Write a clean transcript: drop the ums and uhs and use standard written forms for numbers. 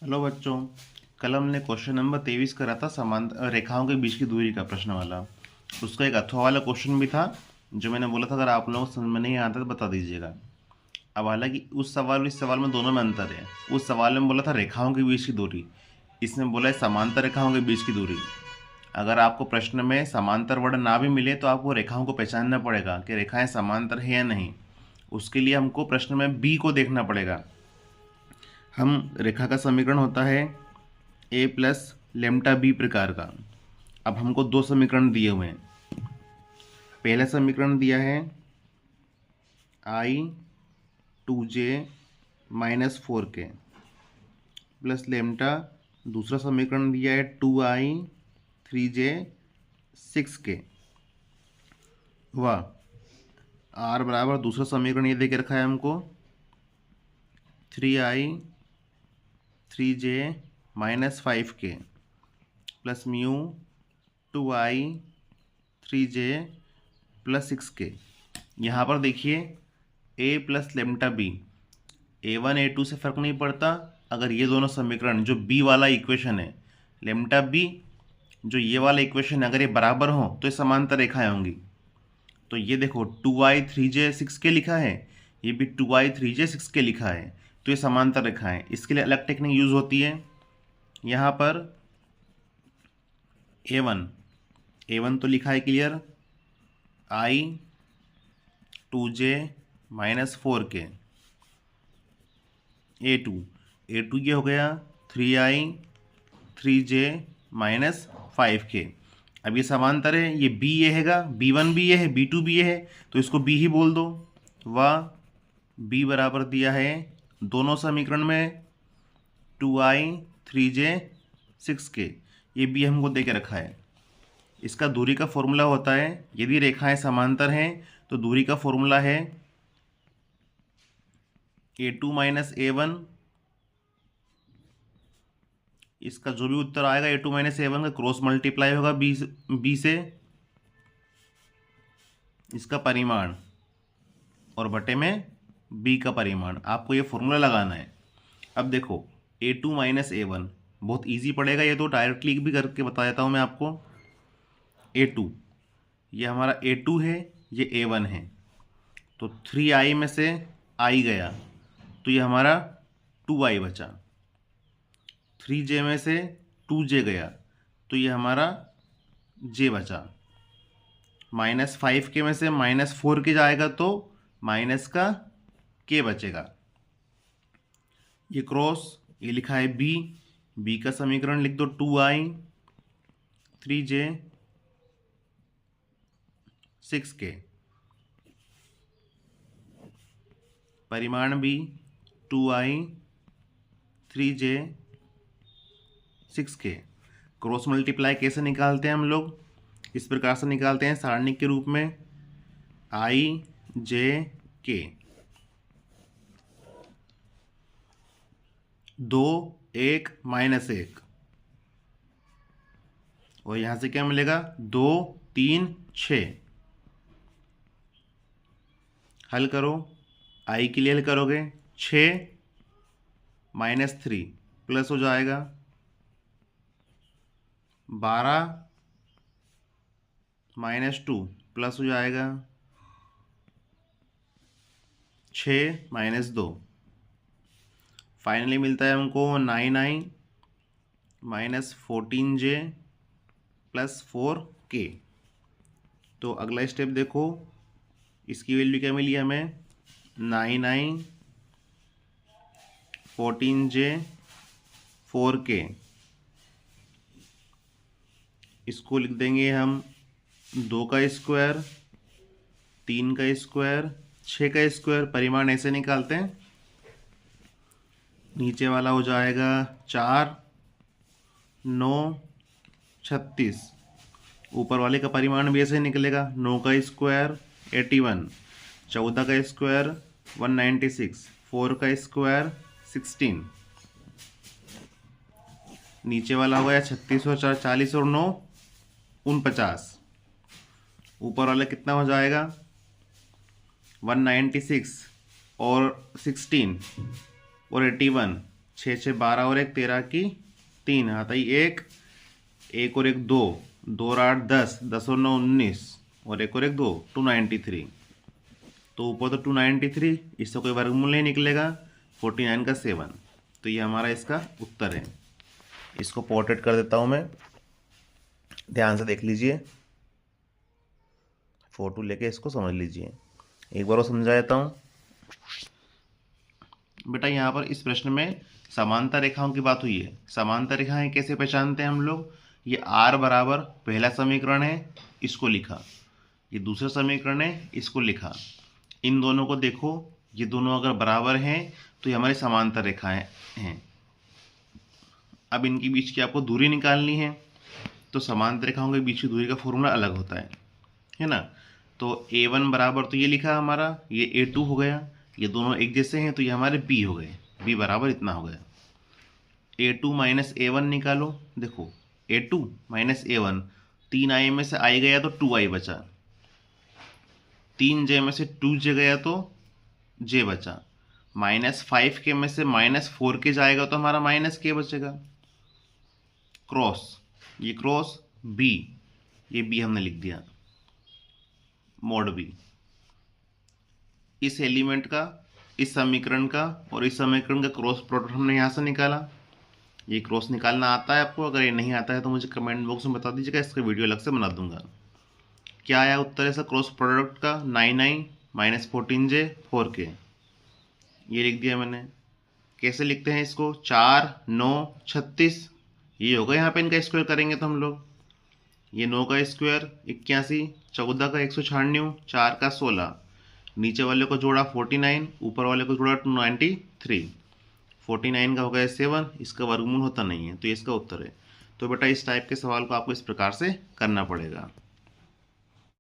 Hello बच्चों। कल हमने क्वेश्चन नंबर 23 करा था समांतर रेखाओं के बीच की दूरी का प्रश्न वाला। उसका एक अथवा वाला क्वेश्चन भी था जो मैंने बोला था अगर आप लोगों को समझ में नहीं आता तो बता दीजिएगा। अब हालांकि उस सवाल और इस सवाल में दोनों में अंतर है। उस सवाल में बोला था रेखाओं के बीच की दूरी, इसमें बोला है समांतर रेखाओं के बीच की दूरी। अगर आपको प्रश्न में समांतर वर्ण ना भी मिले तो आपको रेखाओं को पहचानना पड़ेगा कि रेखाएं समांतर है या नहीं। उसके लिए हमको प्रश्न में बी को देखना पड़ेगा। हम रेखा का समीकरण होता है ए प्लस लेमटा बी प्रकार का। अब हमको दो समीकरण दिए हुए हैं। पहला समीकरण दिया है आई 2j -4k प्लस लेमटा। दूसरा समीकरण दिया है 2i 3j 6k। वाह। आर बराबर दूसरा समीकरण ये दे के रखा है हमको 3i 3j -5k plus mu 2i 3j plus 6k। यहाँ पर देखिए a plus लेमटा B, a1 a2 से फ़र्क नहीं पड़ता। अगर ये दोनों समीकरण जो b वाला इक्वेशन है, लेमटा बी जो ये वाला इक्वेशन है, अगर ये बराबर हो तो ये समांतर रेखाएं होंगी। तो ये देखो 2i 3j 6k लिखा है, ये भी 2i 3j 6k लिखा है, तो ये समांतर रेखाएं। इसके लिए अलग टेक्निक यूज़ होती है। यहाँ पर a1 तो लिखा है clear, i 2j -4k। a2 ये हो गया 3i 3j -5k। अब ये समांतर है, ये b ये हैगा, b1 भी ये है, b2 भी ये है, तो इसको b ही बोल दो। वाह। b बराबर दिया है दोनों समीकरण में 2i 3j 6k। ये b हमको दे के रखा है। इसका दूरी का फॉर्मूला होता है, यदि रेखाएं समांतर हैं तो दूरी का फॉर्मूला है a2 -a1। इसका जो भी उत्तर आएगा a2 -a1 का क्रॉस मल्टीप्लाई होगा b से, इसका परिमाण, और बटे में b का परिमाण। आपको ये फॉर्मूला लगाना है। अब देखो a2 -a1 बहुत इजी पड़ेगा, ये तो डायरेक्टली भी करके बता देता हूँ मैं आपको। a2 ये हमारा a2 है, ये a1 है, तो 3i में से i गया तो ये हमारा 2i बचा। 3j में से 2j गया तो ये हमारा j बचा। -5k में से -4k जाएगा तो माइनस का k बचेगा। ये क्रॉस, ये लिखा है b का समीकरण लिख दो 2i 3j 6k। परिमाण भी 2i 3j 6k। Cross multiply कैसे निकालते हैं हम लोग? इस प्रकार से निकालते हैं सारणी के रूप में i j k। 2 1 -1, और यहाँ से क्या मिलेगा 2 3 6। हल करो, i के लिए हल करोगे 6 -3 प्लस हो जाएगा 12 -2 प्लस हो जाएगा 6 -2। फाइनली मिलता है हमको 9i -14j प्लस 4k। तो अगला स्टेप देखो, इसकी वैल्यू क्या मिली हमें 9i 14j 4k। इसको लिख देंगे हम 2 का स्क्वायर 3 का स्क्वायर 6 का स्क्वायर। परिमाण ऐसे निकालते हैं, नीचे वाला हो जाएगा 4 9 36, ऊपर वाले का परिमाण भी ऐसे निकलेगा 9 का स्क्वायर 81, 14 का स्क्वायर 196, 4 का स्क्वायर 16। नीचे वाला हो गया 36 और 4 40 और 9 49। ऊपर वाला कितना हो जाएगा 196 और 16 और 81 6 6 12 और 1 13 की 3 आता ही 1 1 और 1 2 2 और 8 10 10 और 9 19 और 1 और 1 2 293। तो ऊपर तो 293, इससे कोई वर्गमूल नहीं निकलेगा, 49 का 7। तो ये हमारा इसका उत्तर है। इसको पोर्ट्रेट कर देता हूँ मैं, ध्यान से देख लीजिए, फोटो लेके इसको समझ लीजिए। एक बार और समझा देता हूँ बेटा। यहाँ पर इस प्रश्न में समांतर रेखाओं की बात हुई है। समांतर रेखाएं कैसे पहचानते हैं हम लोग? ये r बराबर पहला समीकरण है, इसको लिखा। ये दूसरा समीकरण है, इसको लिखा। इन दोनों को देखो, ये दोनों अगर बराबर हैं तो ये हमारी समांतर रेखाएं हैं। अब इनके बीच की आपको दूरी निकालनी है, तो समांतर रेखाओं के बीच की दूरी का फॉर्मूला अलग होता है ना। तो a1 बराबर, तो ये लिखा हमारा, ये a2 हो गया। ये दोनों एक जैसे हैं तो ये हमारे b हो गए, b बराबर इतना हो गया। a2 माइनस a1 निकालो। देखो a2 माइनस a1, 3i में से i गया तो 2i बचा, 3j में से 2j गया तो j बचा, -5k में से -4k जाएगा तो हमारा -k बचेगा। क्रॉस, ये क्रॉस b, ये b हमने लिख दिया, मोड b। इस एलिमेंट का, इस समीकरण का और इस समीकरण का क्रॉस प्रोडक्ट हमने यहाँ से निकाला। ये क्रॉस निकालना आता है आपको? अगर ये नहीं आता है तो मुझे कमेंट बॉक्स में बता दीजिएगा, इसका वीडियो अलग से बना दूंगा। क्या आया उत्तर ऐसा क्रॉस प्रोडक्ट का? 9i - 14j 4k, ये लिख दिया मैंने। कैसे लिखते हैं इसको? 4 9 36, ये होगा। यहाँ पे इनका स्क्वायर करेंगे तो हम लोग, ये 9 का स्क्वायर 81, 14 का 196, 4 का 16, नीचे वाले को जोड़ा 49, ऊपर वाले को जोड़ा 293, 49 का हो गया 7, इसका वर्गमूल होता नहीं है, तो ये इसका उत्तर है। तो बेटा इस टाइप के सवाल को आपको इस प्रकार से करना पड़ेगा।